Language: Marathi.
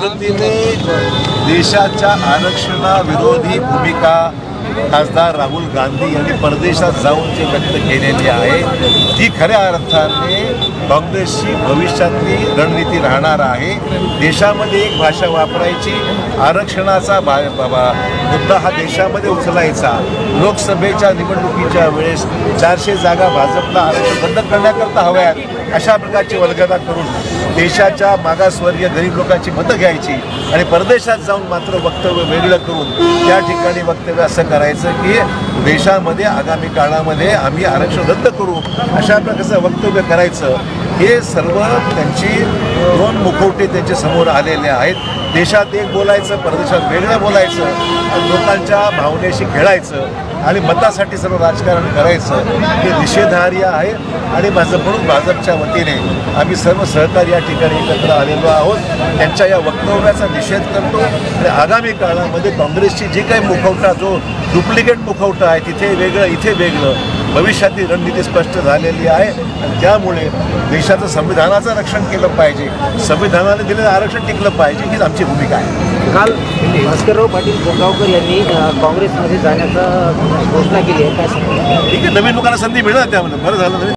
पद्धतीने देशाच्या आरक्षणाविरोधी भूमिका खासदार राहुल गांधी यांनी परदेशात जाऊन जे व्यक्त केलेली आहे ती खऱ्या अर्थाने काँग्रेसची भविष्यातली रणनीती राहणार आहे। देशामध्ये एक भाषा वापरायची, आरक्षणाचा मुद्दा हा देशामध्ये उचलायचा, लोकसभेच्या निवडणुकीच्या वेळेस 400 जागा भाजपला आरक्षण बंद करण्याकरता हव्यात अशा प्रकारची वल्गना करून देशाच्या मागासवर्गीय गरीब लोकांची मतं घ्यायची आणि परदेशात जाऊन मात्र वक्तव्य वेगळं करून त्या ठिकाणी वक्तव्य असं करायचं की देशामध्ये आगामी काळामध्ये आम्ही आरक्षण रद्द करू अशा प्रकारचं वक्तव्य करायचं। हे सर्व त्यांची दोन मुखवटे त्यांच्या समोर आलेले आहेत। देशात एक बोलायचं, परदेशात वेगळं बोलायचं, लोकांच्या भावनेशी खेळायचं आणि मतासाठी सर्व राजकारण करायचं हे निषेधार्ह आहे। आणि म्हणून भाजपच्या वतीने आम्ही सर्व सहकारी या ठिकाणी एकत्र आलेलो आहोत। त्यांच्या या वक्तव्याचा निषेध करतो आणि आगामी काळामध्ये काँग्रेसची जी काही मुखवटा जो डुप्लिकेट मुखवटा आहे तिथे वेगळं इथे वेगळं भविष्यातली रणनीती स्पष्ट झालेली आहे आणि त्यामुळे देशाचं संविधानाचं रक्षण केलं पाहिजे, संविधानाने दिलेलं आरक्षण टिकलं पाहिजे हीच आमची भूमिका आहे। काल भास्करराव पाटील गोगावकर यांनी काँग्रेसमध्ये जाण्याचा घोषणा केली आहे, काय सांगता? ठीक आहे, नवीन लोकांना संधी मिळणार त्यामध्ये बरं झालं।